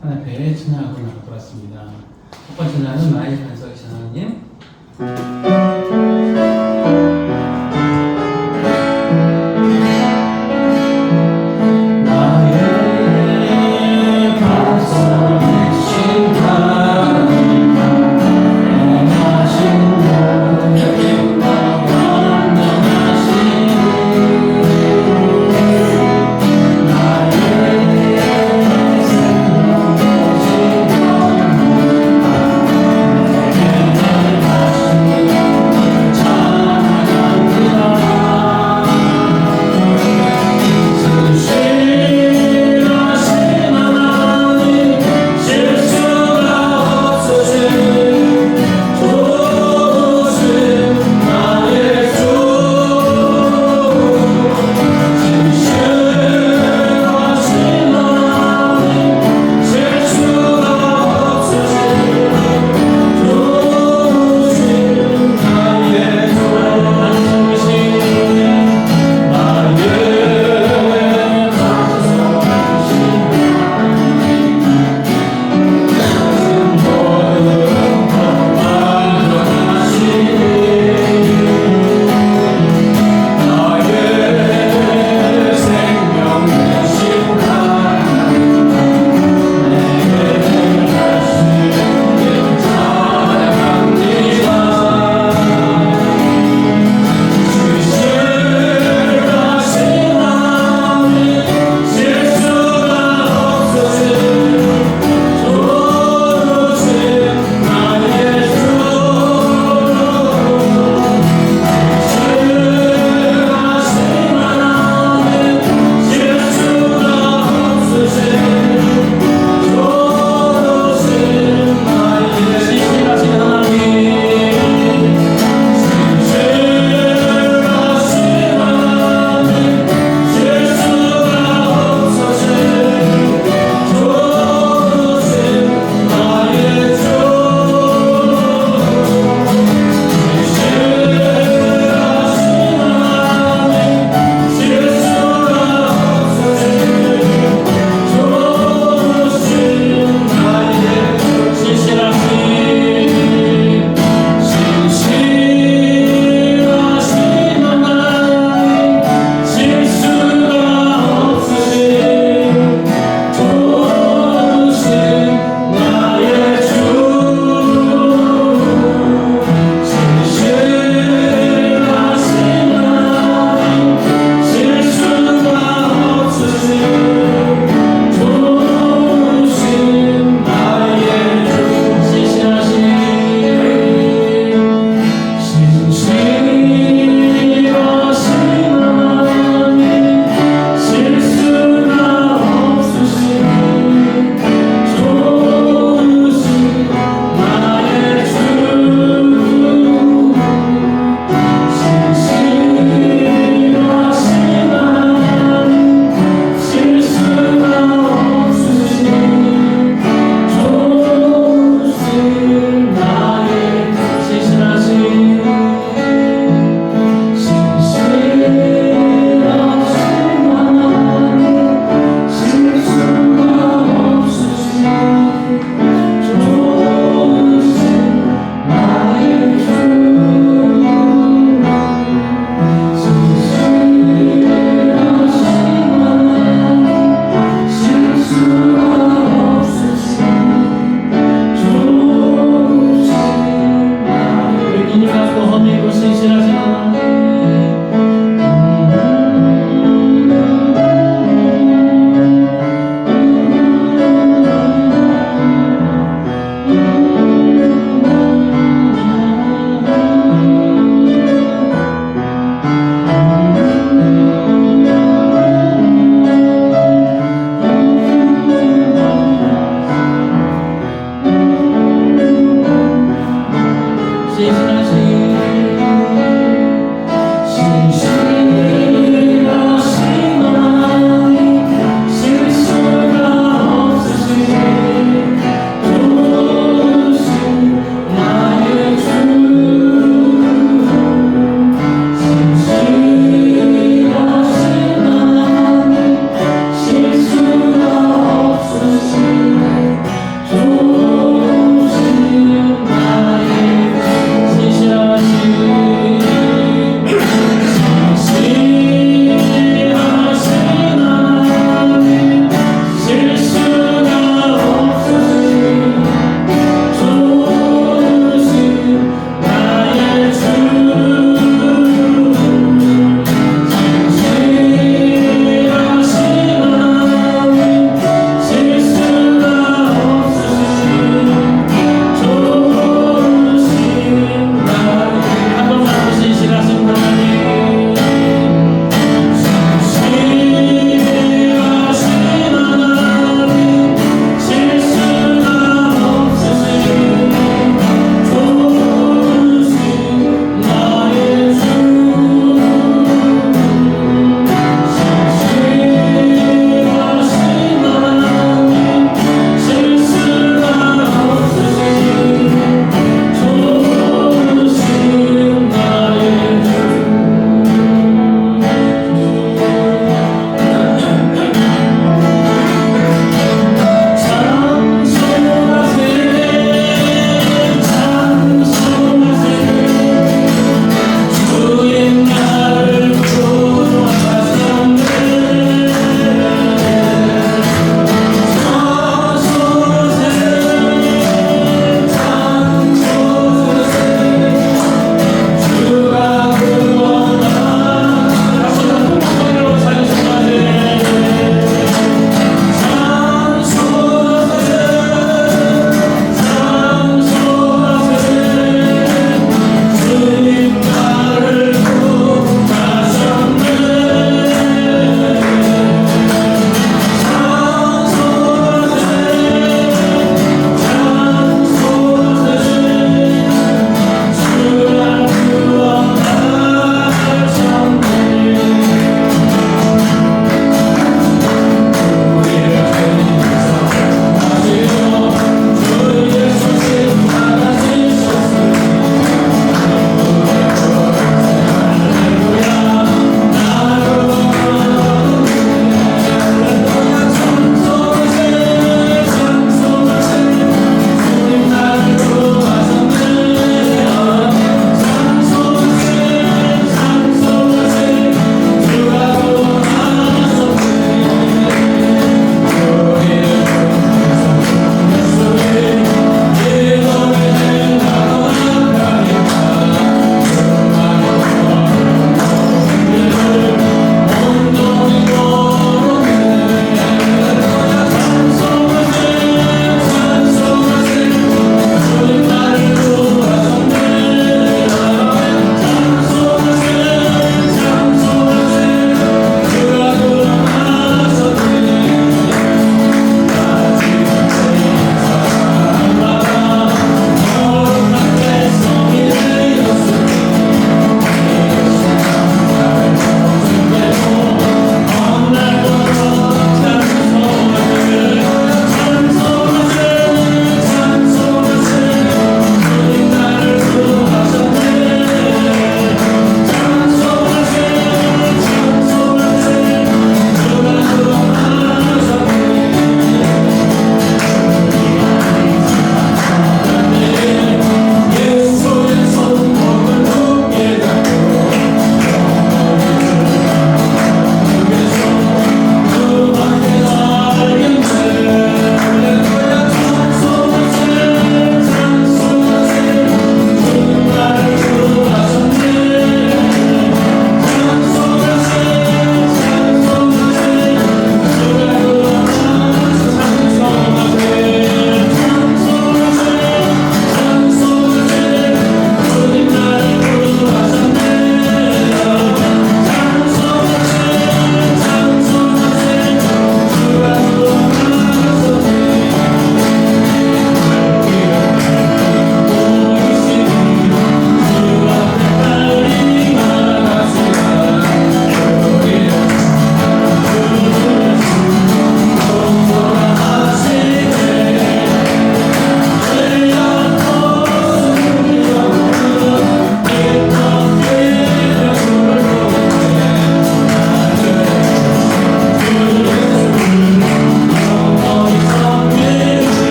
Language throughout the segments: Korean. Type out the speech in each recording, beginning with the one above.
하나님 앞에 찬양하고 나가도록 하겠습니다. 첫 번째 날은 나의 반석이신 하나님. 나의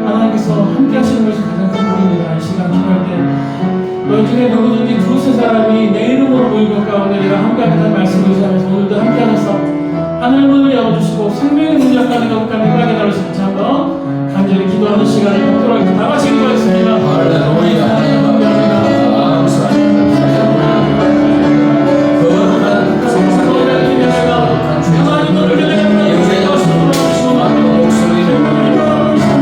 하나님께서 함께 하시는 것이 가장 큰 복입니다. 이 시간 기도할 때 너희 중에 누구든지 두세 사람이 내 이름으로 모인 것 가운데 내가 함께 하겠다는 말씀을 의지하면서 오늘도 함께 하셔서 하늘 문을 열어주시고 생명의 문 열까지 거기까지 임하게 달으시고 한번 간절히 기도하는 시간을 갖도록 하겠습니다. 다 같이 기도하겠습니다. 할렐루야. 감사합니다. 거룩한 성상의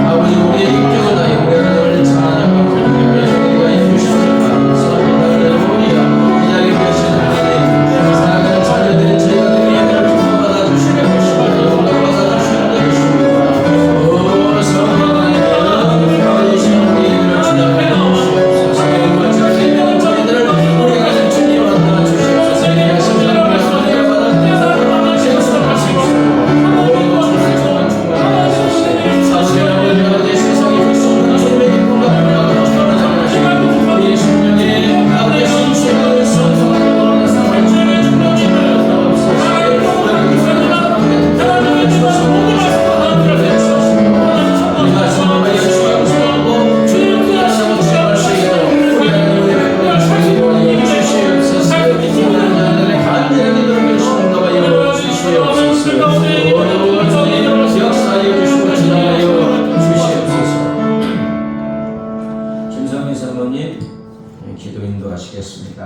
아버지 우리의 인격을 다해 우리를 찬양하고 우리가 해주시니까 감사합니다. 할렐루야. 이 자리에 계신 하나님 사랑하는 자녀들의 저희가 예배를 받아 주시는 것입니다. 영광 받아 주시는 것입니다. 오 성령 하나님 받으시는 우리 예배를 주님께 주시옵소서. 저희들을 우리 가진 주님 만나 주시옵소서. 김성희 사모님 기도 인도하시겠습니다.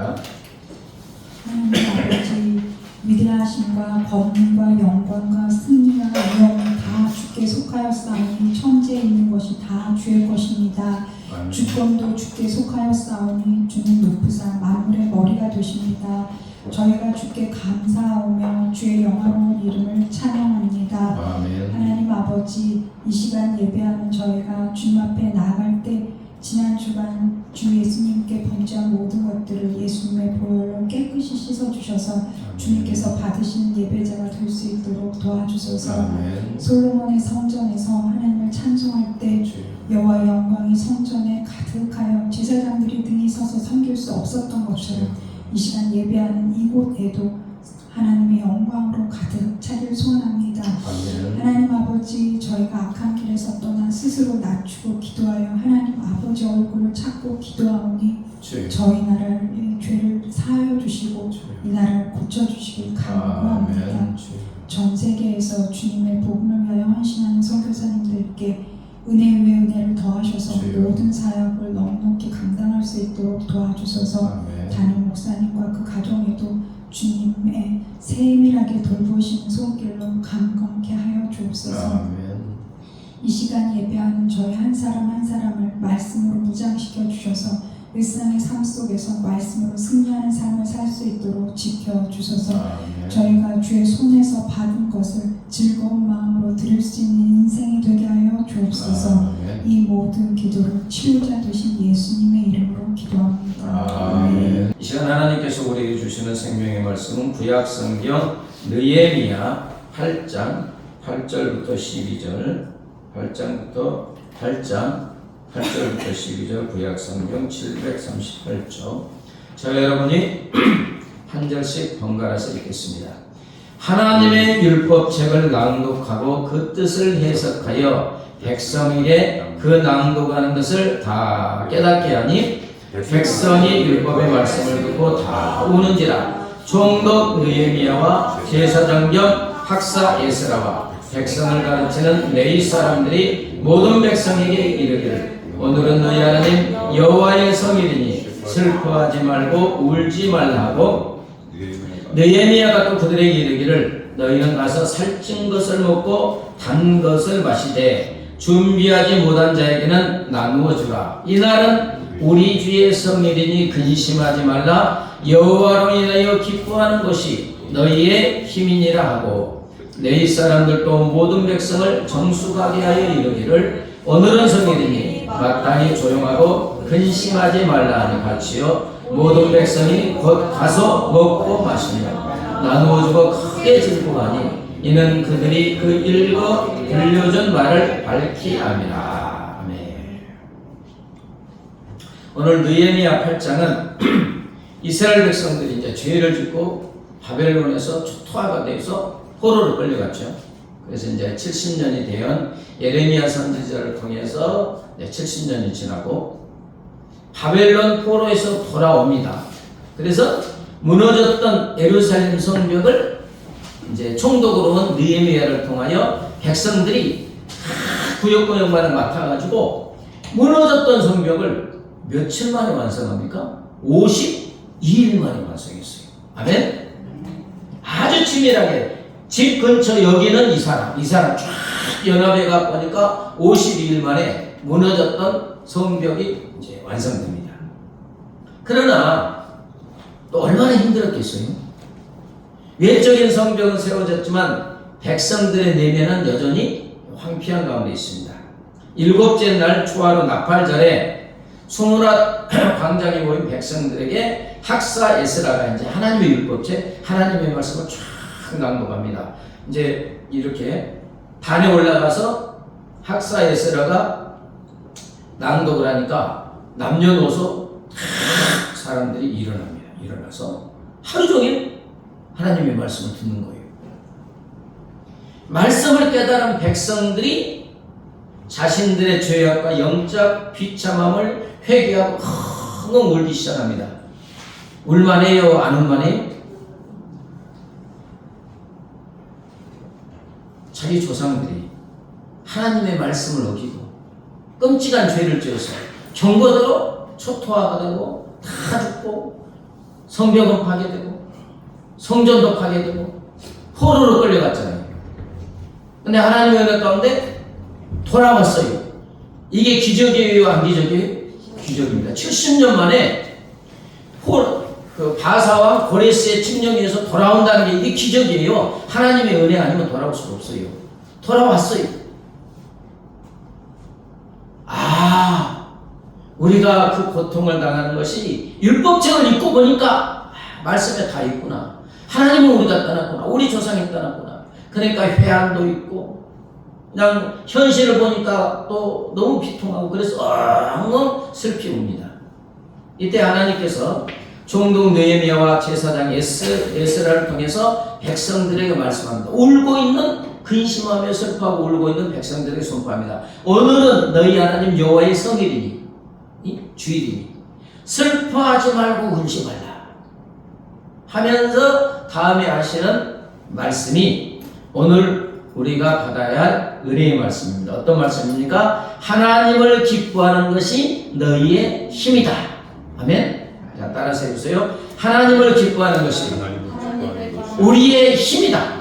하나님 아버지, 위대하심과 권능과 영광과 승리와 영광 다 주께 속하였사오니 천지에 있는 것이 다 주의 것입니다. 아멘. 주권도 주께 속하였사오니 주는 높으사 만물의 머리가 되십니다. 저희가 주께 감사하오며 주의 영화로운 이름을 찬양합니다. 아멘. 하나님 아버지, 이 시간 예배하는 저희가 주님 앞에 나아갈 때 지난 주간 주 예수님께 번제한 모든 것들을 예수님의 보혈로 깨끗이 씻어주셔서 주님께서 받으신 예배자가 될 수 있도록 도와주소서. 아멘. 솔로몬의 성전에서 하나님을 찬송할 때 여호와의 영광이 성전에 가득하여 제사장들이 등이 서서 섬길 수 없었던 것처럼 이 시간 예배하는 이곳에도 하나님의 영광으로 가득 차길 소원합니다. 아멘. 하나님 아버지, 저희가 악한 길에서 떠나 스스로 낮추고 기도하여 하나님 아버지 얼굴을 찾고 기도하오니 저희 나라의 죄를 사하여 주시고 이 나라를 고쳐주시길 간구합니다. 아멘. 전 세계에서 주님의 복음을 위하여 헌신하는 선교사님들께 은혜 위에 은혜를 더하셔서 주여. 모든 사역을 넉넉히 감당할 수 있도록 도와주소서. 아멘. 담임 목사님과 그 가정에도 주님의 세밀하게 돌보시는 손길로 강건케 하여 주옵소서. 아멘. 이 시간 예배하는 저희 한 사람 한 사람을 말씀으로 무장시켜 주셔서 일상의 삶 속에서 말씀으로 승리하는 삶을 살 수 있도록 지켜주소서. 아멘. 저희가 주의 손에서 받은 것을 즐거운 마음으로 드릴 수 있는 인생이 되게 하여 주옵소서. 아멘. 이 모든 기도를 치유자 되신 예수님의 이름으로 기도합니다. 아멘. 이 시간 하나님께서 우리에게 주시는 생명의 말씀은 구약 성경 느헤미야 8장 8절부터 12절 8절부터 12절 구약 성경 738쪽. 자, 여러분이 한 절씩 번갈아서 읽겠습니다. 하나님의 율법책을 낭독하고 그 뜻을 해석하여 백성에게 그 낭독하는 것을 다 깨닫게 하니 백성이 율법의 말씀을 듣고 다 우는지라. 총독 느헤미야와 제사장 겸 학사 에스라와 백성을 가르치는 레위 사람들이 모든 백성에게 이르기를 오늘은 너희 하나님 여호와의 성일이니 슬퍼하지 말고 울지 말라 하고, 느헤미야가 또 그들에게 이르기를 너희는 가서 살찐 것을 먹고 단 것을 마시되 준비하지 못한 자에게는 나누어 주라. 이날은 우리 주의 성일이니 근심하지 말라. 여호와로 인하여 기뻐하는 것이 너희의 힘이니라 하고, 내 사람들도 모든 백성을 정숙하게 하여 이르기를 오늘은 성일이니 마땅히 조용하고 근심하지 말라 하니 같이요 모든 백성이 곧 가서 먹고 마시며 나누어주고 크게 즐거워하니 이는 그들이 그 읽어 들려준 말을 밝히 함이라. 아멘. 오늘 느헤미야 8장은 이스라엘 백성들이 이제 죄를 짓고 바벨론에서 초토화가 돼서 포로로 끌려갔죠. 그래서 이제 70년이 되어 예레미야 선지자를 통해서 이제 70년이 지나고 바벨론 포로에서 돌아옵니다. 그래서 무너졌던 예루살렘 성벽을 이제 총독으로 온 느헤미야를 통하여 백성들이 구역구역만을 맡아가지고 무너졌던 성벽을 며칠 만에 완성합니까? 52일 만에 완성했어요. 아멘? 아주 치밀하게 집 근처 여기는 이 사람 쫙 연합해 갖고 보니까 52일 만에 무너졌던 성벽이 이제 완성됩니다. 그러나 또 얼마나 힘들었겠어요? 외적인 성벽은 세워졌지만 백성들의 내면은 여전히 황폐한 가운데 있습니다. 7째 날 초하루 나팔절에 수므랏 광장에 모인 백성들에게 학사 에스라가 이제 하나님의 율법책, 하나님의 말씀을 쫙 낭독합니다. 이제 이렇게 단에 올라가서 학사 에스라가 낭독을 하니까 남녀노소 사람들이 일어납니다. 일어나서 하루 종일 하나님의 말씀을 듣는 거예요. 말씀을 깨달은 백성들이 자신들의 죄악과 영적 비참함을 회개하고 엉엉 울기 시작합니다. 울만해요? 안 울만해요? 자기 조상들이 하나님의 말씀을 어기고 끔찍한 죄를 지어서 경고대로 초토화가 되고 다 죽고 성벽은 파괴되고 성전도 파괴되고 포로로 끌려갔잖아요. 근데 하나님의 은혜 가운데 돌아왔어요. 이게 기적이에요? 안 기적이에요? 기적입니다. 70년 만에 그 바사와 고레스의 침략에서 돌아온다는 게 이게 기적이에요. 하나님의 은혜 아니면 돌아올 수가 없어요. 돌아왔어요. 우리가 그 고통을 당하는 것이 율법책을 읽고 보니까 말씀에 다 있구나. 하나님은 우리가 떠났구나. 우리 조상이 떠났구나. 그러니까 회한도 있고 그냥 현실을 보니까 또 너무 비통하고 그래서 엉엉 슬피 웁니다. 이때 하나님께서 총독 느헤미야와 제사장 에스라를 통해서 백성들에게 말씀합니다. 울고 있는 근심하며 슬퍼하고 울고 있는 백성들에게 선포합니다. 오늘은 너희 하나님 여호와의 성일이니 주일이니 슬퍼하지 말고 울지 말라 하면서 다음에 하시는 말씀이 오늘 우리가 받아야 할 은혜의 말씀입니다. 어떤 말씀입니까? 하나님을 기뻐하는 것이 너희의 힘이다. 아멘. 자, 따라서 해보세요. 하나님을 기뻐하는 것이 우리의 힘이다.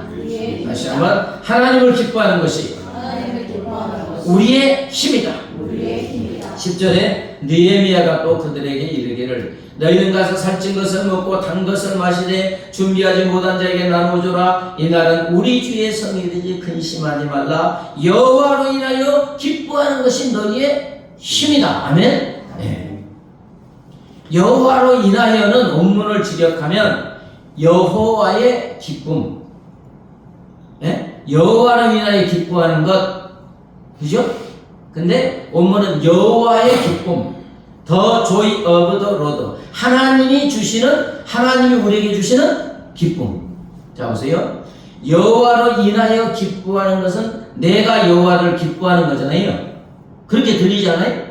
다시 한번 하나님을 기뻐하는 것이 우리의 힘이다. 10절에 느헤미야가 또 그들에게 이르기를 너희는 가서 살찐 것을 먹고 단 것을 마시되 준비하지 못한 자에게 나누어주라. 이날은 우리 주의 성일이니 근심하지 말라. 여호와로 인하여 기뻐하는 것이 너희의 힘이다. 아멘. 네. 여호와로 인하여는 원문을 직역하면 여호와의 기쁨, 네? 여호와로 인하여 기뻐하는 것, 그죠? 근데 원문은 여호와의 기쁨, the joy of the Lord, 하나님이 주시는, 하나님이 우리에게 주시는 기쁨. 자 보세요. 여호와로 인하여 기뻐하는 것은 내가 여호와를 기뻐하는 거잖아요. 그렇게 들리지 않아요?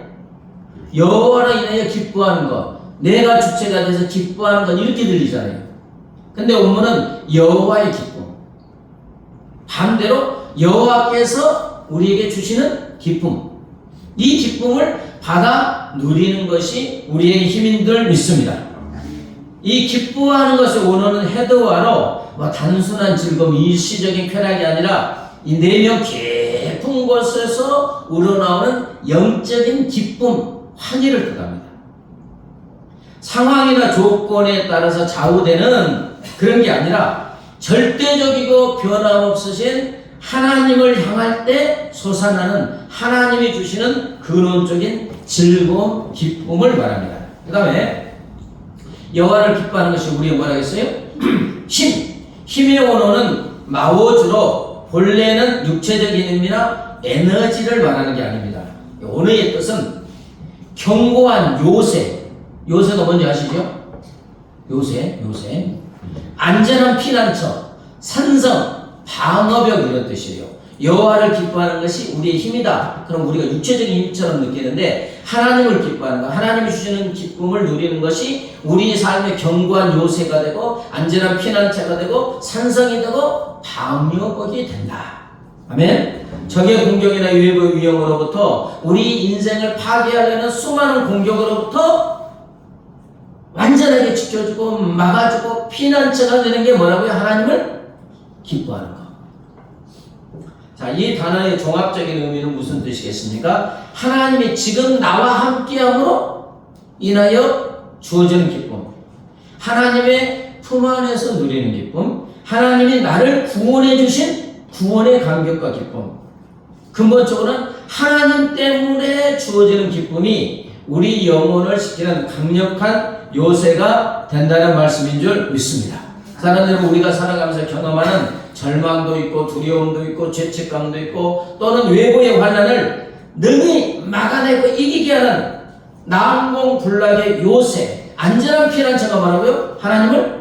여호와로 인하여 기뻐하는 것, 내가 주체가 돼서 기뻐하는 것, 이렇게 들리잖아요. 근데 원문은 여호와의 기쁨, 반대로 여호와께서 우리에게 주시는 기쁨, 이 기쁨을 받아 누리는 것이 우리의 힘인 줄 믿습니다. 이 기뻐하는 것의 원어는 헤드와로 단순한 즐거움, 일시적인 쾌락이 아니라 이 내면 깊은 곳에서 우러나오는 영적인 기쁨, 환희를 뜻합니다. 상황이나 조건에 따라서 좌우되는 그런 게 아니라 절대적이고 변함없으신 하나님을 향할 때 솟아나는 하나님이 주시는 근원적인 즐거움, 기쁨을 말합니다. 그 다음에 여호와를 기뻐하는 것이 우리의 뭐라 했어요? 힘의 원어는 마오주로 본래는 육체적인 의미나 에너지를 말하는 게 아닙니다. 원어의 뜻은 견고한 요새, 요새가 뭔지 아시죠? 요새, 안전한 피난처, 산성, 방어벽 이런 뜻이에요. 여호와를 기뻐하는 것이 우리의 힘이다. 그럼 우리가 육체적인 힘처럼 느끼는데 하나님을 기뻐하는 것, 하나님이 주시는 기쁨을 누리는 것이 우리 삶의 견고한 요새가 되고 안전한 피난처가 되고 산성이 되고 방어벽이 된다. 아멘. 적의 공격이나 외부 위험으로부터 우리 인생을 파괴하려는 수많은 공격으로부터 완전하게 지켜주고 막아주고 피난처가 되는 게 뭐라고요? 하나님을 기뻐하는 것. 자, 이 단어의 종합적인 의미는 무슨 뜻이겠습니까? 하나님이 지금 나와 함께함으로 인하여 주어지는 기쁨, 하나님의 품 안에서 누리는 기쁨, 하나님이 나를 구원해 주신 구원의 감격과 기쁨, 근본적으로는 하나님 때문에 주어지는 기쁨이 우리 영혼을 지키는 강력한 요새가 된다는 말씀인 줄 믿습니다. 사람들은 우리가 살아가면서 경험하는 절망도 있고 두려움도 있고 죄책감도 있고 또는 외부의 환난을 능히 막아내고 이기게 하는 난공불락의 요새, 안전한 피난처가 뭐라고요? 하나님을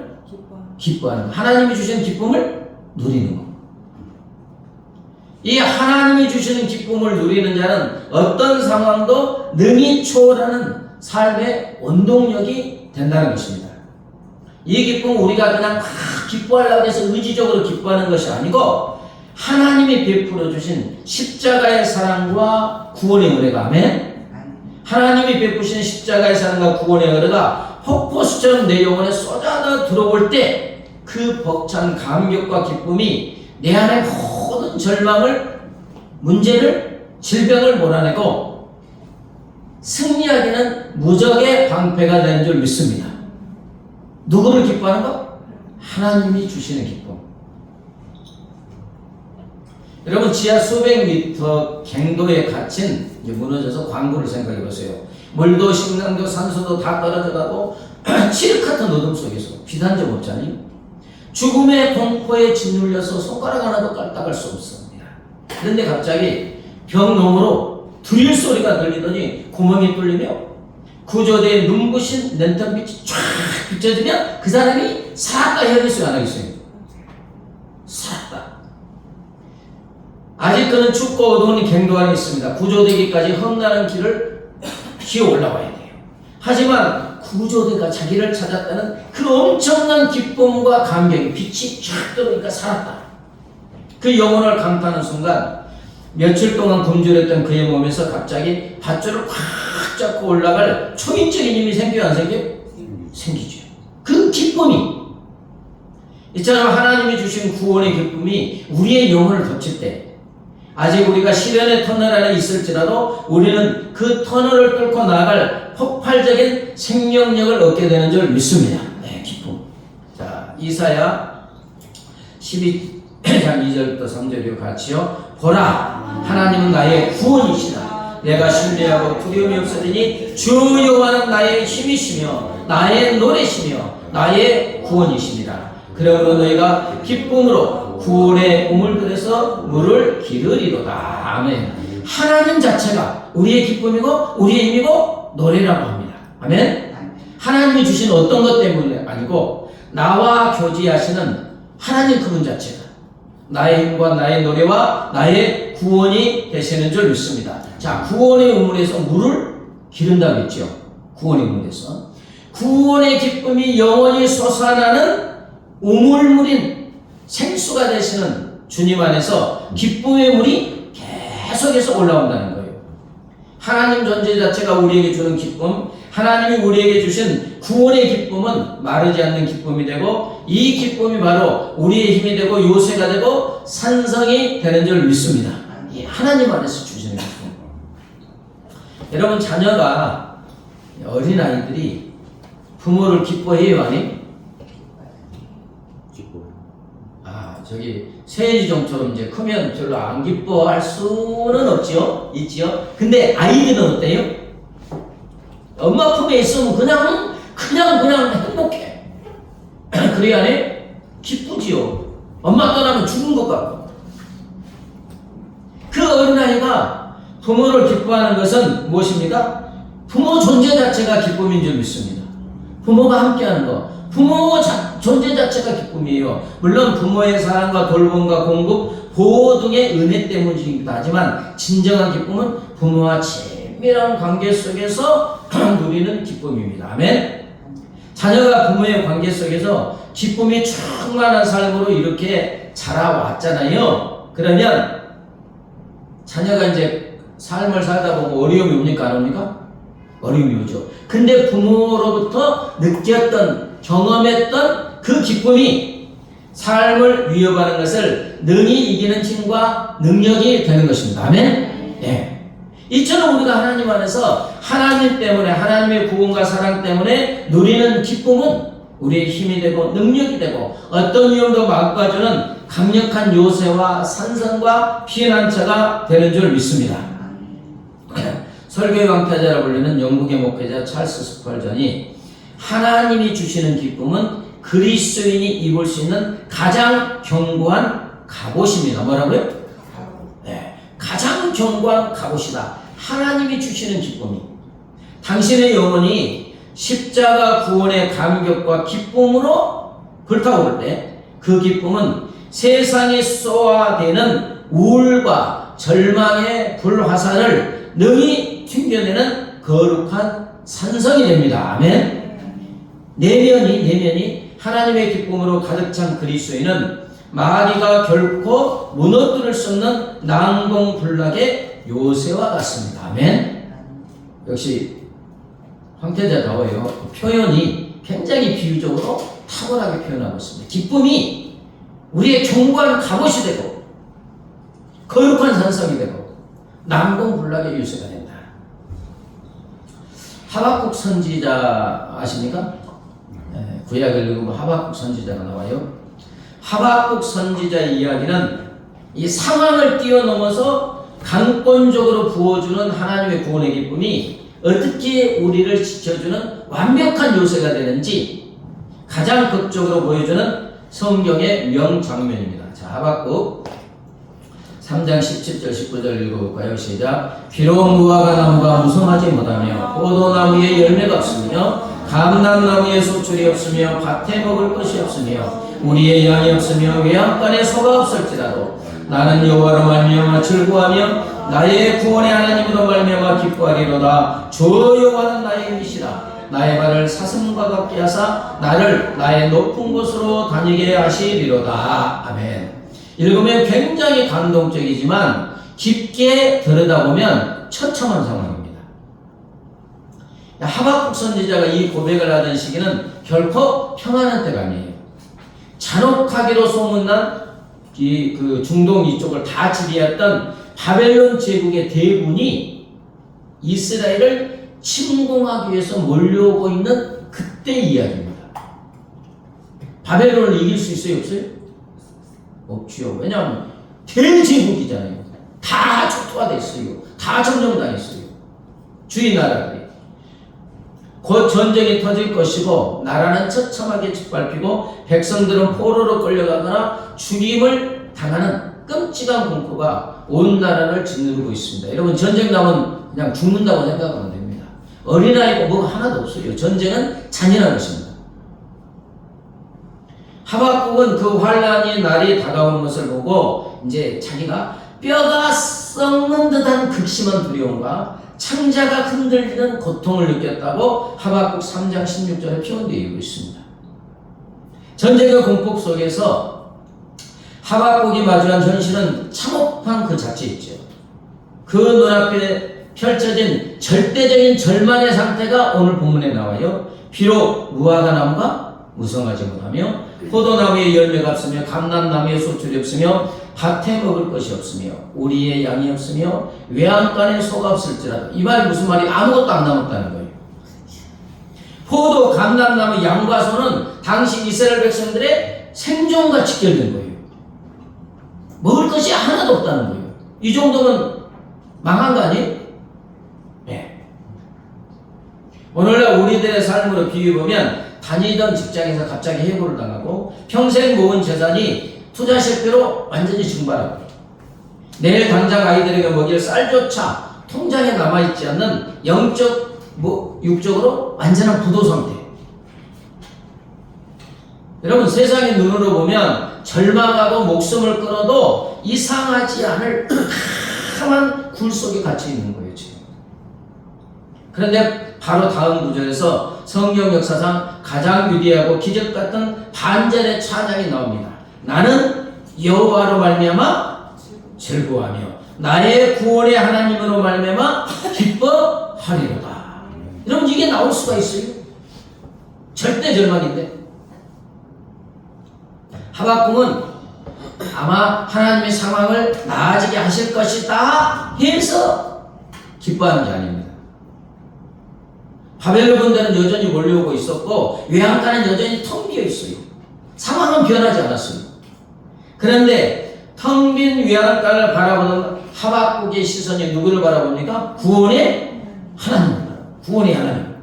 기뻐하는 것, 하나님이 주시는 기쁨을 누리는 것. 이 하나님이 주시는 기쁨을 누리는 자는 어떤 상황도 능히 초월하는 삶의 원동력이 된다는 것입니다. 이 기쁨은 우리가 그냥 막 기뻐하려고 해서 의지적으로 기뻐하는 것이 아니고 하나님이 베풀어 주신 십자가의 사랑과 구원의 은혜가, 아멘. 하나님이 베푸신 십자가의 사랑과 구원의 은혜가 폭포수처럼 내 영혼에 쏟아져 들어올 때 그 벅찬 감격과 기쁨이 내 안의 모든 절망을, 문제를, 질병을 몰아내고 승리하기는 무적의 방패가 되는 줄 믿습니다. 누구를 기뻐하는 것? 하나님이 주시는 기쁨. 여러분, 지하 수백 미터 갱도에 갇힌 무너져서 광고를 생각해 보세요. 물도 식량도 산소도 다 떨어져가고 칠흑같은 어둠 속에서 비단 점 없잖아요. 죽음의 공포에 짓눌려서 손가락 하나도 까딱할 수 없습니다. 그런데 갑자기 벽너머로 드릴 소리가 들리더니 구멍이 뚫리며 구조대의 눈부신 랜턴빛이 쫙 비춰지면 그 사람이 살았다 해야겠어요, 안 하겠어요? 살았다. 아직 그는 춥고 어두운 갱도 안에 있습니다. 구조되기까지 험난한 길을 기어 올라와야 돼요. 하지만 구조대가 자기를 찾았다는 그 엄청난 기쁨과 감격이 빛이 쫙 들어오니까 살았다. 그 영혼을 강타하는 순간 며칠 동안 굶주렸던 그의 몸에서 갑자기 밧줄을 꽉 잡고 올라갈 초인적인 힘이 생겨요, 안 생겨요? 생기죠. 그 기쁨이, 이처럼 하나님이 주신 구원의 기쁨이 우리의 영혼을 덮칠 때, 아직 우리가 시련의 터널 안에 있을지라도 우리는 그 터널을 뚫고 나아갈 폭발적인 생명력을 얻게 되는 줄 믿습니다. 네, 기쁨. 자, 이사야 12장 2절부터 3절이요 같이요. 보라, 하나님은 나의 구원이시다. 내가 신뢰하고 두려움이 없으리니 주 여호와는 나의 힘이시며 나의 노래시며 나의 구원이시니라. 그러므로 너희가 기쁨으로 구원의 우물들에서 물을 기르리로다. 아멘. 하나님 자체가 우리의 기쁨이고 우리의 힘이고 노래라고 합니다. 아멘. 하나님이 주신 어떤 것 때문에 아니고 나와 교제하시는 하나님 그분 자체가 나의 힘과 나의 노래와 나의 구원이 되시는 줄 믿습니다. 자, 구원의 우물에서 물을 기른다고 했죠. 구원의 우물에서 구원의 기쁨이 영원히 솟아나는 우물물인 생수가 되시는 주님 안에서 기쁨의 물이 계속해서 올라온다는 거예요. 하나님 존재 자체가 우리에게 주는 기쁨, 하나님이 우리에게 주신 구원의 기쁨은 마르지 않는 기쁨이 되고 이 기쁨이 바로 우리의 힘이 되고 요새가 되고 산성이 되는 줄 믿습니다. 이 하나님 안에서 주시는 기쁨. 여러분, 자녀가, 어린아이들이 부모를 기뻐해요, 아니? 저기 세지종처럼 이제 크면 별로 안 기뻐할 수는 없지요, 있지요. 근데 아이들은 어때요? 엄마 품에 있으면 그냥 행복해. 그래야 해? 기쁘지요. 엄마 떠나면 죽은 것 같고. 그 어린아이가 부모를 기뻐하는 것은 무엇입니까? 부모 존재 자체가 기쁨인 줄 믿습니다. 부모가 함께하는 것, 존재 자체가 기쁨이에요. 물론 부모의 사랑과 돌봄과 공급, 보호 등의 은혜 때문이기도 하지만 진정한 기쁨은 부모와 친밀한 관계 속에서 누리는 기쁨입니다. 아멘. 자녀가 부모의 관계 속에서 기쁨이 충만한 삶으로 이렇게 자라왔잖아요. 그러면 자녀가 이제 삶을 살다 보면 어려움이 옵니까? 안 옵니까? 어려움이 오죠. 근데 부모로부터 느꼈던, 경험했던 그 기쁨이 삶을 위협하는 것을 능히 이기는 힘과 능력이 되는 것입니다. 아멘? 네. 이처럼 우리가 하나님 안에서 하나님 때문에, 하나님의 구원과 사랑 때문에 누리는 기쁨은 우리의 힘이 되고 능력이 되고 어떤 위험도 막아주는 강력한 요새와 산성과 피난처가 되는 줄 믿습니다. 설교의 왕태자라 불리는 영국의 목회자 찰스 스펄전이 하나님이 주시는 기쁨은 그리스도인이 입을 수 있는 가장 견고한 갑옷입니다. 뭐라고요? 네, 가장 견고한 갑옷이다. 하나님이 주시는 기쁨이. 당신의 영혼이 십자가 구원의 감격과 기쁨으로 불타오를 때 그 기쁨은 세상에 쏘아대는 우울과 절망의 불화살을 능히 튕겨내는 거룩한 산성이 됩니다. 아멘. 내면이 하나님의 기쁨으로 가득 찬 그리스도인은 마귀가 결코 무너뜨릴 수 없는 난공불락의 요새와 같습니다. 아멘. 역시 황태자다워요. 표현이 굉장히 비유적으로 탁월하게 표현하고 있습니다. 기쁨이 우리의 견고한 갑옷이 되고 거룩한 산성이 되고 난공불락의 요새가 된다. 하박국 선지자 아십니까? 네, 구약을 읽으면 하박국 선지자가 나와요. 하박국 선지자 이야기는 이 상황을 뛰어넘어서 강권적으로 부어주는 하나님의 구원의 기쁨이 어떻게 우리를 지켜주는 완벽한 요새가 되는지 가장 극적으로 보여주는 성경의 명장면입니다. 자, 하박국 3장 17절 19절 읽어볼까요? 시작. 비록 무화과 나무가 무성하지 못하며 포도나무에 열매가 없으며 감람나무에 소출이 없으며 밭에 먹을 것이 없으며 우리의 양이 없으며 외양간에 소가 없을지라도 나는 여호와로 말미암아 즐거워하며 나의 구원의 하나님으로 말미암아 기뻐하리로다. 주 여호와는 나의 힘이시라. 나의 발을 사슴과 같게 하사 나를 나의 높은 곳으로 다니게 하시리로다. 아멘. 읽으면 굉장히 감동적이지만 깊게 들여다보면 처참한 상황입니다. 하박국 선지자가 이 고백을 하던 시기는 결코 평안한 때가 아니에요. 잔혹하기로 소문난 그 중동 이쪽을 다 지배했던 바벨론 제국의 대군이 이스라엘을 침공하기 위해서 몰려오고 있는 그때 이야기입니다. 바벨론을 이길 수 있어요? 없어요? 없지요. 왜냐하면 대제국이잖아요. 다 초토화됐어요. 다 점령당했어요. 주위 나라들이. 곧 전쟁이 터질 것이고 나라는 처참하게 짓밟히고 백성들은 포로로 끌려가거나 죽임을 당하는 끔찍한 공포가 온 나라를 짓누르고 있습니다. 여러분 전쟁 나면 그냥 죽는다고 생각하면 됩니다. 어린아이고 뭐가 하나도 없어요. 전쟁은 잔인한 것입니다. 하박국은 그 환란의 날이 다가오는 것을 보고 이제 자기가 뼈가 썩는 듯한 극심한 두려움과 창자가 흔들리는 고통을 느꼈다고 하박국 3장 16절에 표현되어 있습니다. 전쟁의 공포 속에서 하박국이 마주한 현실은 참혹한 그 자체였죠. 그 눈앞에 펼쳐진 절대적인 절망의 상태가 오늘 본문에 나와요. 비록 무화과 나무가 무성하지 못하며 포도나무에 열매가 없으며 감람나무에 소출이 없으며 밭에 먹을 것이 없으며 우리의 양이 없으며 외양간에 소가 없을지라도 이 말이 무슨 말이 아무것도 안 남았다는 거예요. 포도, 감람나무, 양과 소는 당시 이스라엘 백성들의 생존과 직결된 거예요. 먹을 것이 하나도 없다는 거예요. 이 정도면 망한 거 아니에요? 네. 오늘날 우리들의 삶으로 비유해보면 다니던 직장에서 갑자기 해고를 당하고 평생 모은 재산이 투자 실패로 완전히 증발하고 내일 당장 아이들에게 먹일 쌀조차 통장에 남아있지 않는 영적, 육적으로 완전한 부도 상태. 여러분, 세상의 눈으로 보면 절망하고 목숨을 끊어도 이상하지 않을 캄캄한 굴 속에 갇혀 있는 거예요, 지금. 그런데 바로 다음 구절에서 성경 역사상 가장 위대하고 기적 같은 반전의 찬양이 나옵니다. 나는 여호와로 말미암아 즐거워하며 나의 구원의 하나님으로 말미암아 기뻐하리로다. 여러분, 이게 나올 수가 있어요? 절대 절망인데. 하박국은 아마 하나님의 상황을 나아지게 하실 것이다 해서 기뻐하는 게 아닙니다. 바벨론 군대는 여전히 몰려오고 있었고 외양간은 여전히 텅 비어 있어요. 상황은 변하지 않았어요. 그런데 텅 빈 외양간을 바라보는 하박국의 시선이 누구를 바라봅니까? 구원의 하나님입니다. 구원의 하나님.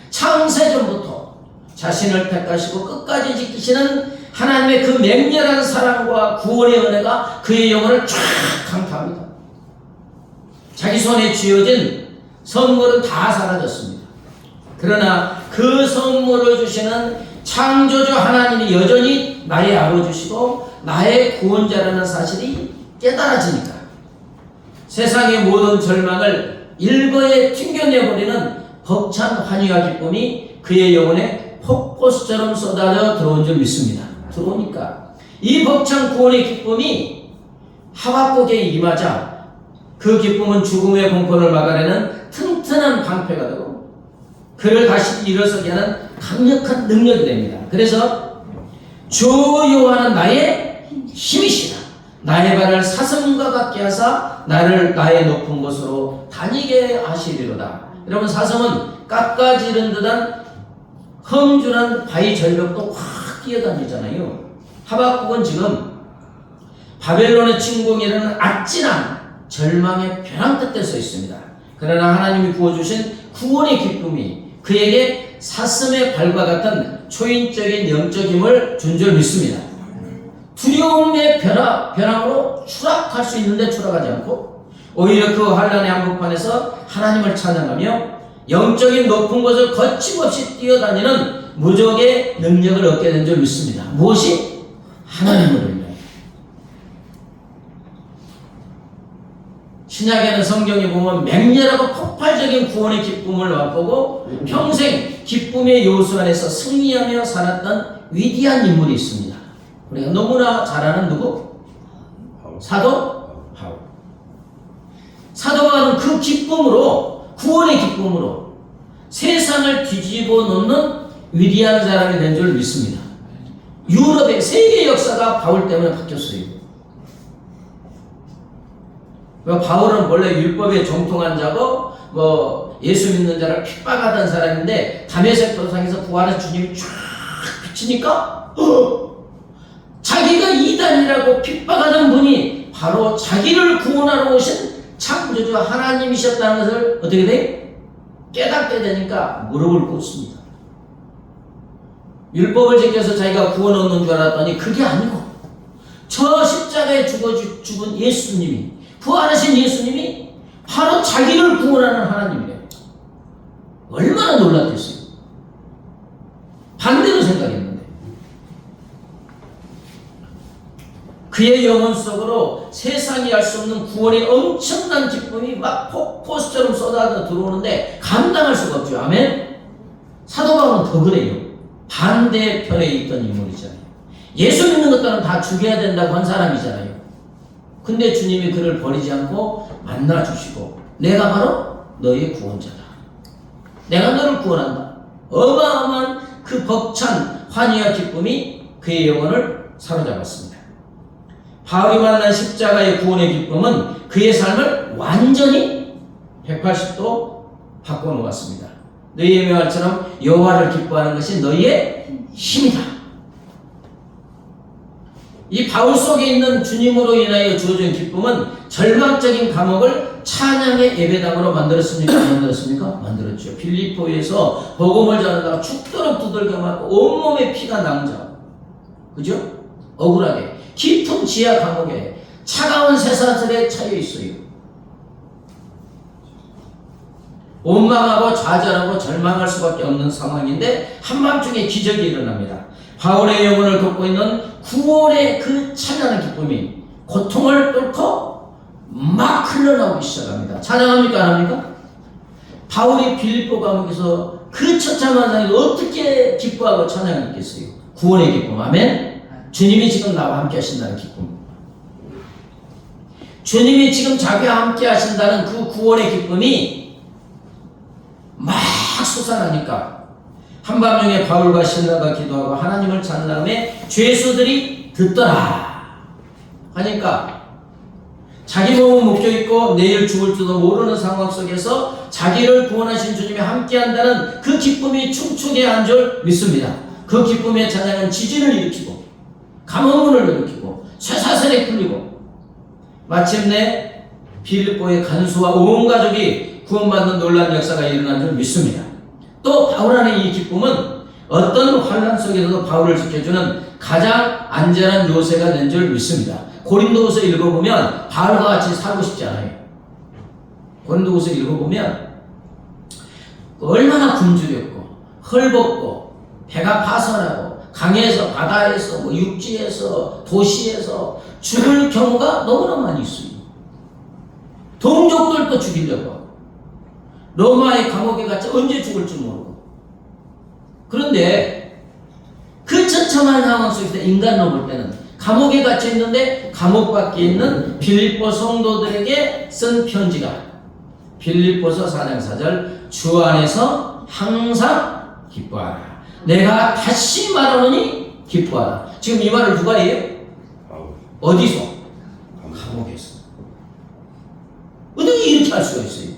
창세전부터 자신을 택하시고 끝까지 지키시는 하나님의 그 맹렬한 사랑과 구원의 은혜가 그의 영혼을 쫙 강타합니다. 자기 손에 쥐어진 선물은 다 사라졌습니다. 그러나 그 선물을 주시는 창조주 하나님이 여전히 나의 아버지시고 나의 구원자라는 사실이 깨달아지니까 세상의 모든 절망을 일거에 튕겨내버리는 벅찬 환희와 기쁨이 그의 영혼에 폭포수처럼 쏟아져 들어온 줄 믿습니다. 들어오니까 이 벅찬 구원의 기쁨이 하박국에 임하자 그 기쁨은 죽음의 공포를 막아내는 튼튼한 방패가 되고 그를 다시 일어서게 하는 강력한 능력이 됩니다. 그래서 주 여호와는 나의 힘이시다. 나의 발을 사슴과 같게 하사 나를 나의 높은 곳으로 다니게 하시리로다. 여러분, 사슴은 깎아지른 듯한 험준한 바위 절벽도 확 뛰어다니잖아요. 하박국은 지금 바벨론의 침공이라는 아찔한 절망의 벼랑 끝에 서 있습니다. 그러나 하나님이 부어주신 구원의 기쁨이 그에게 사슴의 발과 같은 초인적인 영적 힘을 준 줄 믿습니다. 두려움의 벼랑으로 추락할 수 있는데 추락하지 않고 오히려 그 환난의 한복판에서 하나님을 찬양하며 영적인 높은 곳을 거침없이 뛰어다니는 무적의 능력을 얻게 된 줄 믿습니다. 무엇이? 하나님으로 인해. 신약에는 성경에 보면 맹렬하고 폭발적인 구원의 기쁨을 맛보고 평생 기쁨의 요소 안에서 승리하며 살았던 위대한 인물이 있습니다. 우리가 너무나 잘 아는 누구? 사도 바울. 사도 바울은 그 기쁨으로, 구원의 기쁨으로 세상을 뒤집어 놓는 위대한 사람이 된 줄 믿습니다. 유럽의 세계 역사가 바울 때문에 바뀌었어요. 바울은 원래 율법에 정통한 자고 예수 믿는 자를 핍박하던 사람인데 다메섹 도상에서 부활한 주님이 쫙 비치니까 자기가 이단이라고 핍박하던 분이 바로 자기를 구원하러 오신 창조주 하나님이셨다는 것을 어떻게 돼? 깨닫게 되니까 무릎을 꿇습니다. 율법을 지켜서 자기가 구원 얻는 줄 알았더니 그게 아니고 저 십자가에 죽은 예수님이, 부활하신 예수님이 바로 자기를 구원하는 하나님이래요. 얼마나 놀랐겠어요. 반대로 생각했는데 그의 영혼 속으로 세상이 알 수 없는 구원의 엄청난 기쁨이 막 폭포수처럼 쏟아져 들어오는데 감당할 수가 없죠. 아멘. 사도 바울은 더 그래요. 반대편에 있던 인물이잖아요. 예수 믿는 것들은 다 죽여야 된다고 한 사람이잖아요. 근데 주님이 그를 버리지 않고 만나주시고 내가 바로 너의 구원자다. 내가 너를 구원한다. 어마어마한 그 벅찬 환희와 기쁨이 그의 영혼을 사로잡았습니다. 바울이 만난 십자가의 구원의 기쁨은 그의 삶을 완전히 180도 바꿔놓았습니다. 너희의 명할처럼 여호와를 기뻐하는 것이 너희의 힘이다. 이 바울 속에 있는 주님으로 인하여 주어진 기쁨은 절망적인 감옥을 찬양의 예배당으로 만들었습니까? 만들었습니까? 만들었죠. 빌립보에서 복음을 전하다가 죽도록 두들겨 맞고 온몸에 피가 낭자. 그죠? 억울하게 깊은 지하 감옥에 차가운 쇠사슬에 차여 있어요. 원망하고 좌절하고 절망할 수밖에 없는 상황인데 한밤중에 기적이 일어납니다. 바울의 영혼을 돕고 있는 구원의 그 찬양하는 기쁨이 고통을 뚫고 막 흘러나오기 시작합니다. 찬양합니까? 안 합니까? 바울이 빌립보 감옥에서 그 처참한 상황에 어떻게 기뻐하고 찬양했겠어요? 구원의 기쁨. 아멘. 주님이 지금 나와 함께 하신다는 기쁨. 주님이 지금 자기와 함께 하신다는 그 구원의 기쁨이 막 솟아나니까 한밤중에 바울과 실라가 기도하고 하나님을 찬양함에 죄수들이 듣더라 하니까 자기 몸은 묶여있고 내일 죽을지도 모르는 상황 속에서 자기를 구원하신 주님이 함께한다는 그 기쁨이 춤추게 한 줄 믿습니다. 그 기쁨의 찬양은 지진을 일으키고 감옥문을 일으키고 쇠사슬에 풀리고 마침내 빌립보의 간수와 온 가족이 구원받는 놀라운 역사가 일어난 줄 믿습니다. 또 바울 안의 이 기쁨은 어떤 환난 속에서도 바울을 지켜주는 가장 안전한 요새가 된 줄 믿습니다. 고린도후서 읽어보면 바울과 같이 살고 싶지 않아요. 고린도후서 읽어보면 얼마나 굶주렸고 헐벗고 배가 파선하고 강에서 바다에서 뭐 육지에서 도시에서 죽을 경우가 너무나 많이 있어요. 동족들도 죽이려고 하고 로마의 감옥에 갇혀 언제 죽을지 모르고. 그런데 그 처참한 상황 속에서 인간으로 볼 때는 감옥에 갇혀 있는데 감옥 밖에 있는 빌립보 성도들에게 쓴 편지가 빌립보서 4장 4절 주 안에서 항상 기뻐하라. 내가 다시 말하노니 기뻐하라. 지금 이 말을 누가 해요? 어디서? 감옥에서. 어떻게 이렇게 할 수가 있어요?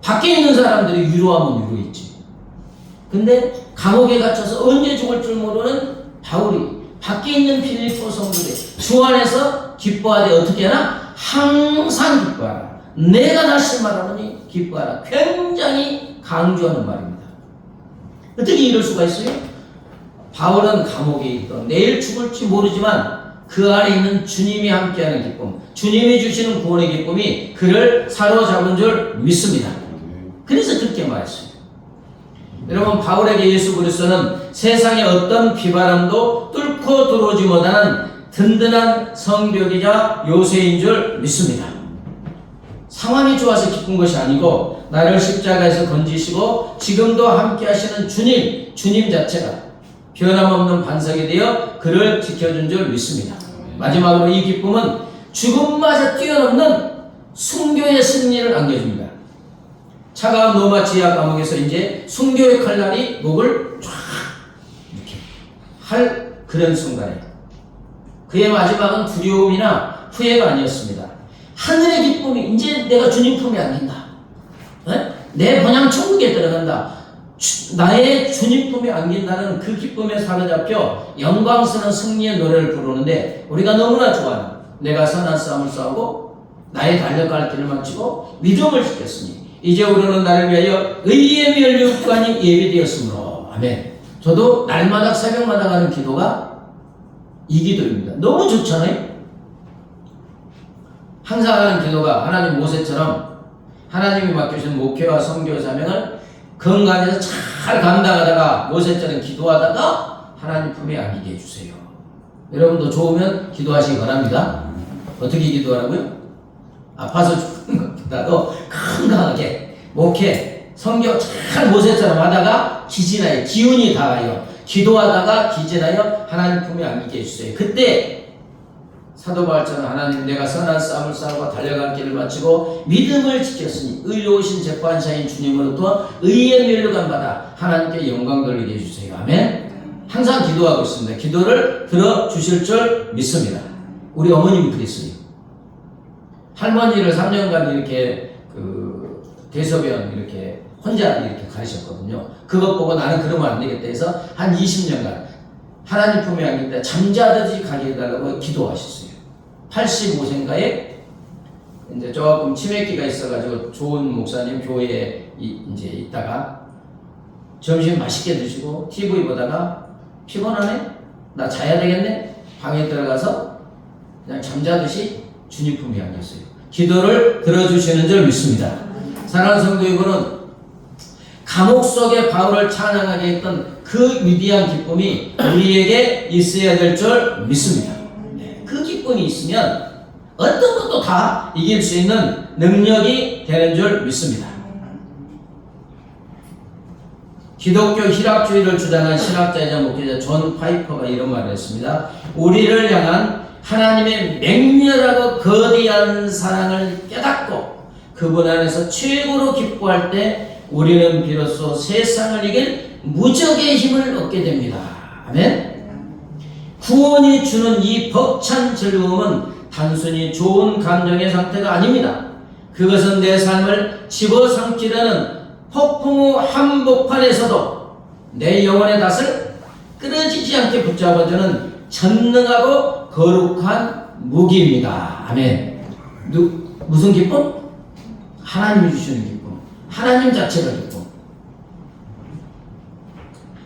밖에 있는 사람들이 위로하면 위로했지. 근데 감옥에 갇혀서 언제 죽을 줄 모르는 바울이 밖에 있는 빌립보 성도들 주 안에서 기뻐하되 어떻게 하나? 항상 기뻐하라. 내가 다시 말하노니 기뻐하라. 굉장히 강조하는 말입니다. 어떻게 이럴 수가 있어요? 바울은 감옥에 있던 내일 죽을지 모르지만 그 안에 있는 주님이 함께하는 기쁨, 주님이 주시는 구원의 기쁨이 그를 사로잡은 줄 믿습니다. 그래서 그렇게 말했어요. 여러분, 바울에게 예수 그리스도는 세상의 어떤 비바람도 뚫고 들어오지 못하는 든든한 성벽이자 요새인 줄 믿습니다. 상황이 좋아서 기쁜 것이 아니고 나를 십자가에서 건지시고 지금도 함께 하시는 주님 자체가 변함없는 반석이 되어 그를 지켜준 줄 믿습니다. 마지막으로 이 기쁨은 죽음마저 뛰어넘는 순교의 승리를 안겨줍니다. 차가운 로마 지하 감옥에서 이제 순교의 칼날이 목을 쫙 이렇게 할 그런 순간에 그의 마지막은 두려움이나 후회가 아니었습니다. 하늘의 기쁨이 이제 내가 주님 품에 안긴다. 내 번향 천국에 들어간다. 나의 주님 품에 안긴다는 그 기쁨에 사로잡혀 영광스러운 승리의 노래를 부르는데 우리가 너무나 좋아하는 내가 선한 싸움을 싸우고 나의 달려갈 길을 마치고 믿음을 지켰으니 이제 우리는 나를 위하여 의의 면류관이 예비되었으므로 아멘. 저도 날마다 새벽마다 가는 기도가 이 기도입니다. 너무 좋잖아요. 항상 하는 기도가 하나님 모세처럼 하나님이 맡겨주신 목회와 선교 사명을 건강해서 잘 감당하다가 모세처럼 기도하다가 하나님 품에 안기게 해주세요. 여러분도 좋으면 기도하시기 바랍니다. 어떻게 기도하라고요? 아파서 죽는 것보다도 건강하게 목회, 선교 잘 모세처럼 하다가 기진하여 기운이 닿아요. 기도하다가 기진하여 하나님 품에 안기게 해주세요. 그때 사도 바울처럼 하나님 내가 선한 싸움을 싸우고 달려갈 길을 마치고 믿음을 지켰으니 의로우신 재판사인 주님으로부터 의의 면류관 받아 하나님께 영광 돌리게 해주세요. 아멘. 항상 기도하고 있습니다. 기도를 들어주실 줄 믿습니다. 우리 어머님이 그랬어요. 할머니를 3년간 이렇게 대소변 이렇게 혼자 이렇게 가르쳤거든요. 그것 보고 나는 그러면 안 되겠다 해서 한 20년간 하나님 품에 안길 때 잠자듯이 가게 해달라고 기도하셨어요. 85세인가에 이제 조금 치매기가 있어가지고 좋은 목사님 교회에 이제 있다가 점심 맛있게 드시고 TV 보다가 피곤하네? 나 자야 되겠네? 방에 들어가서 그냥 잠자듯이 주님 품에 안겼어요. 기도를 들어주시는 줄 믿습니다. 사랑하는 성도 여러분은 감옥 속에 바울을 찬양하게 했던 그 위대한 기쁨이 우리에게 있어야 될 줄 믿습니다. 그 기쁨이 있으면 어떤 것도 다 이길 수 있는 능력이 되는 줄 믿습니다. 기독교 희락주의를 주장한 신학자이자 목회자 존 파이퍼가 이런 말을 했습니다. 우리를 향한 하나님의 맹렬하고 거대한 사랑을 깨닫고 그분 안에서 최고로 기뻐할 때 우리는 비로소 세상을 이길 무적의 힘을 얻게 됩니다. 아멘. 구원이 주는 이 벅찬 즐거움은 단순히 좋은 감정의 상태가 아닙니다. 그것은 내 삶을 집어삼키려는 폭풍우 한복판에서도 내 영혼의 닷을 끊어지지 않게 붙잡아주는 전능하고 거룩한 무기입니다. 아멘. 무슨 기쁨? 하나님이 주시는 기쁨. 하나님 자체가 기쁨.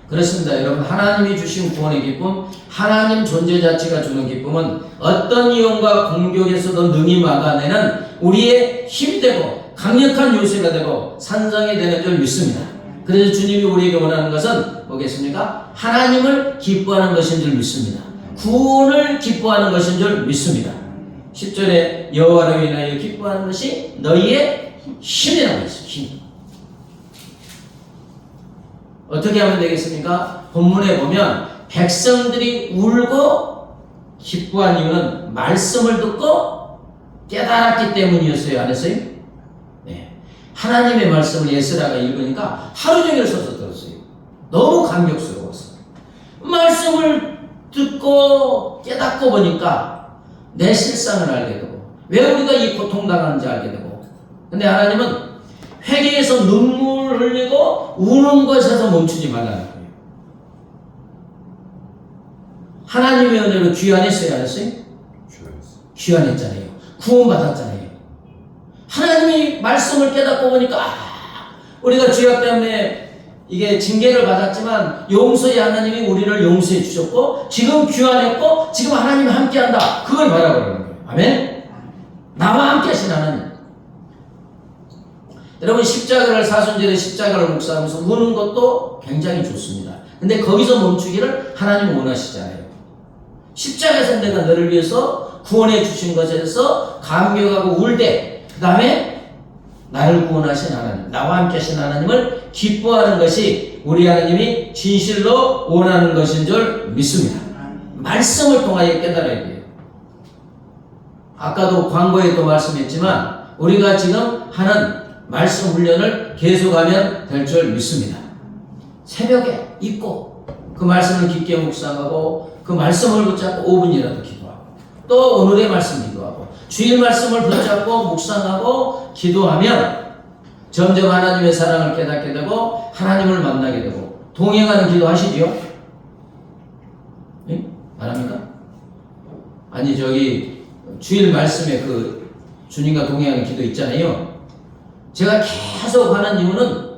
그렇습니다. 여러분, 하나님이 주신 구원의 기쁨, 하나님 존재 자체가 주는 기쁨은 어떤 이용과 공격에서도 능히 막아내는 우리의 힘이 되고 강력한 요새가 되고 산성이 되는 줄 믿습니다. 그래서 주님이 우리에게 원하는 것은 뭐겠습니까? 하나님을 기뻐하는 것인 줄 믿습니다. 구원을 기뻐하는 것인 줄 믿습니다. 10절에 여호와를 인하여 기뻐하는 것이 너희의 힘이라고 했어요. 힘. 어떻게 하면 되겠습니까? 본문에 보면 백성들이 울고 기뻐한 이유는 말씀을 듣고 깨달았기 때문이었어요. 안 했어요? 네. 하나님의 말씀을 에스라가 읽으니까 하루 종일 서서 들었어요. 너무 감격스러웠어요. 말씀을 듣고 깨닫고 보니까 내 실상을 알게 되고 왜 우리가 이 고통당하는지 알게 되고, 근데 하나님은 회개에서 눈물 흘리고 우는 것에서 멈추지 말라는 거예요. 하나님의 은혜로 귀환했어요, 안 했어요? 귀환했잖아요. 구원받았잖아요. 하나님이 말씀을 깨닫고 보니까 우리가 죄악 때문에 이게 징계를 받았지만 용서의 하나님이 우리를 용서해 주셨고 지금 귀환했고 지금 하나님이 함께한다. 그걸 바라보는 거예요. 아멘? 나와 함께 하신 하나님. 여러분, 십자가를 사순절에 십자가를 묵상하면서 우는 것도 굉장히 좋습니다. 근데 거기서 멈추기를 하나님은 원하시잖아요. 십자가에서 내가 너를 위해서 구원해 주신 것에서 감격하고 울 때, 그 다음에 나를 구원하신 하나님, 나와 함께 하신 하나님을 기뻐하는 것이 우리 하나님이 진실로 원하는 것인 줄 믿습니다. 말씀을 통하여 깨달아야 돼요. 아까도 광고에도 말씀했지만 우리가 지금 하는 말씀 훈련을 계속하면 될 줄 믿습니다. 새벽에 읽고 그 말씀을 깊게 묵상하고 그 말씀을 붙잡고 5분이라도 기도하고 또 오늘의 말씀 기도하고 주일 말씀을 붙잡고 묵상하고 기도하면 점점 하나님의 사랑을 깨닫게 되고 하나님을 만나게 되고, 동행하는 기도 하시지요? 네? 안 합니까? 아니, 저기 주일 말씀에 그 주님과 동행하는 기도 있잖아요. 제가 계속 하는 이유는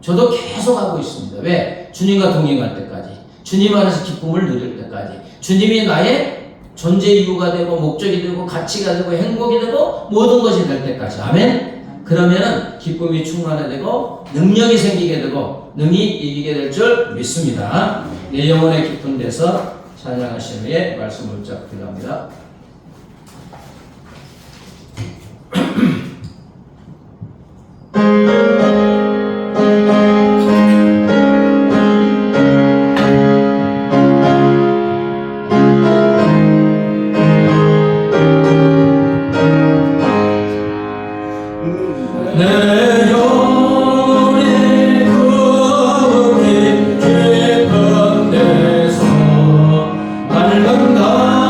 저도 계속 하고 있습니다. 왜? 주님과 동행할 때까지, 주님 안에서 기쁨을 누릴 때까지, 주님이 나의 존재 이유가 되고 목적이 되고 가치가 되고 행복이 되고 모든 것이 될 때까지. 아멘? 그러면은 기쁨이 충만해지고 능력이 생기게 되고 능히 이기게 될 줄 믿습니다. 내 영혼의 깊은 데서 찬양하시는 후에 말씀을 붙잡기합니다. 흘러나와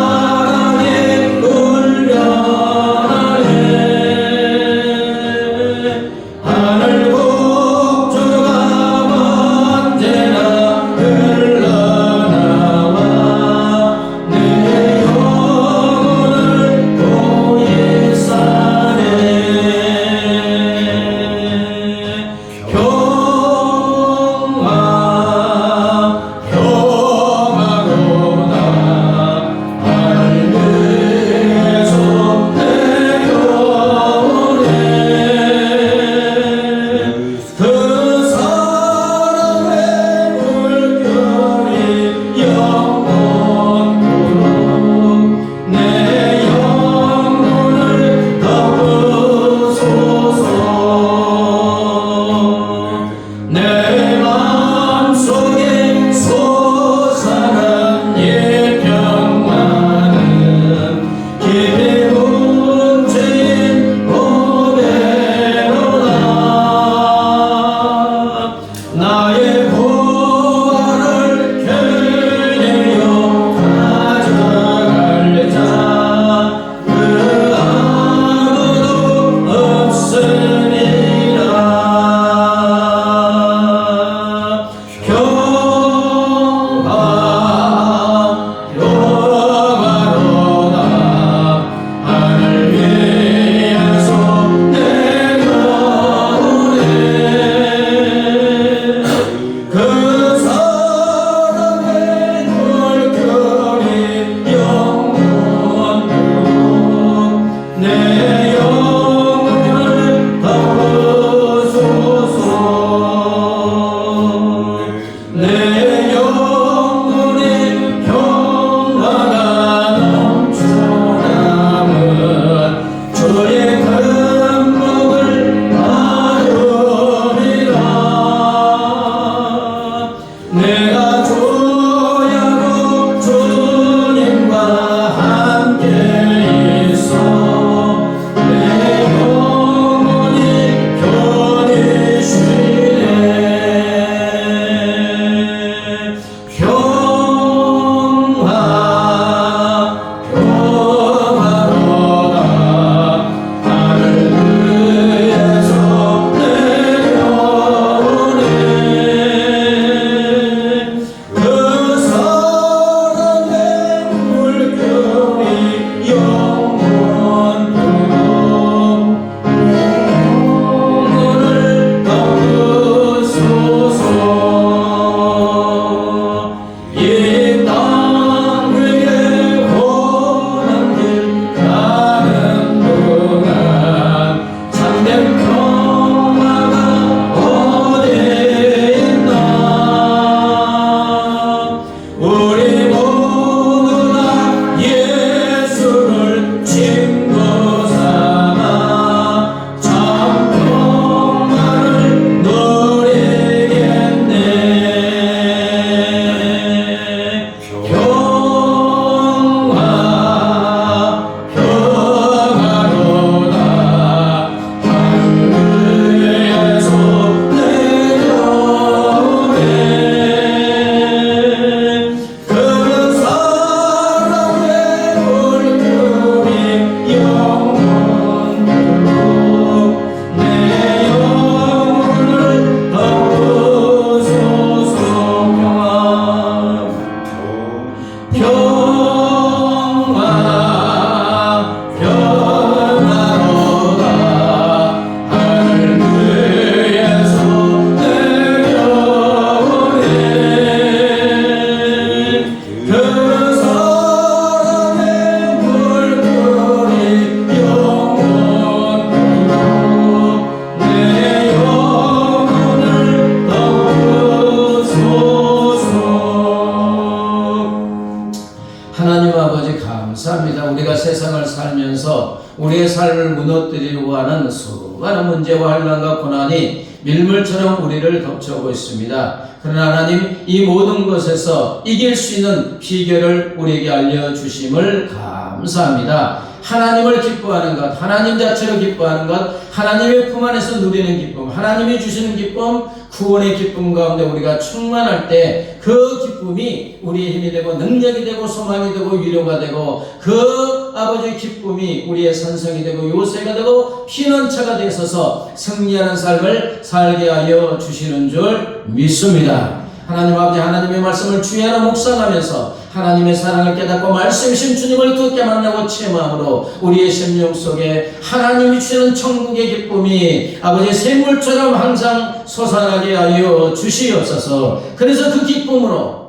기뻐하는 수많은 문제와 환난과 고난이 밀물처럼 우리를 덮쳐오고 있습니다. 그러나 하나님 이 모든 것에서 이길 수 있는 비결을 우리에게 알려주심을 감사합니다. 하나님을 기뻐하는 것, 하나님 자체를 기뻐하는 것, 하나님의 품 안에서 누리는 기쁨, 하나님이 주시는 기쁨, 구원의 기쁨 가운데 우리가 충만할 때 그 기쁨이 우리의 힘이 되고 능력이 되고 소망이 되고 위로가 되고 그 아버지의 기쁨이 우리의 산성이 되고 요새가 되고 피난처가 되어서 승리하는 삶을 살게 하여 주시는 줄 믿습니다. 하나님 아버지, 하나님의 말씀을 주의 하나 묵상하면서 하나님의 사랑을 깨닫고 말씀이신 주님을 두렵게 만나고 체험함으로 우리의 심령 속에 하나님이 주시는 천국의 기쁨이 아버지의 샘물처럼 항상 솟아나게 하여 주시옵소서. 그래서 그 기쁨으로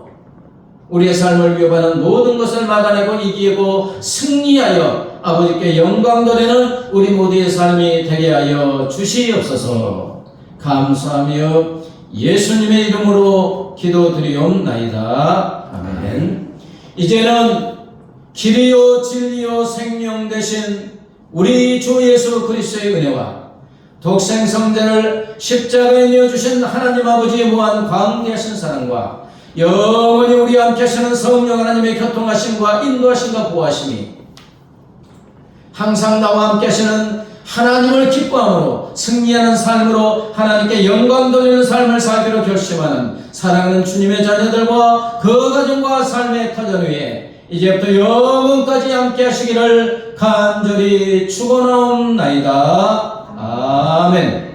우리의 삶을 위협하는 모든 것을 막아내고 이기고 승리하여 아버지께 영광 돌리는 우리 모두의 삶이 되게 하여 주시옵소서. 감사하며 예수님의 이름으로 기도드리옵나이다. 아멘. 이제는 길이요 진리요 생명 되신 우리 주 예수 그리스도의 은혜와 독생 성자를 십자가에 내어주신 하나님 아버지의 무한 광대하신 사랑과 영원히 우리와 함께 하시는 성령 하나님의 교통하심과 인도하심과 보호하심이 항상 나와 함께 하시는 하나님을 기뻐함으로 승리하는 삶으로 하나님께 영광 돌리는 삶을 살기로 결심하는 사랑하는 주님의 자녀들과 그 가정과 삶의 터전 위에 이제부터 영원까지 함께 하시기를 간절히 축원하옵나이다. 아멘.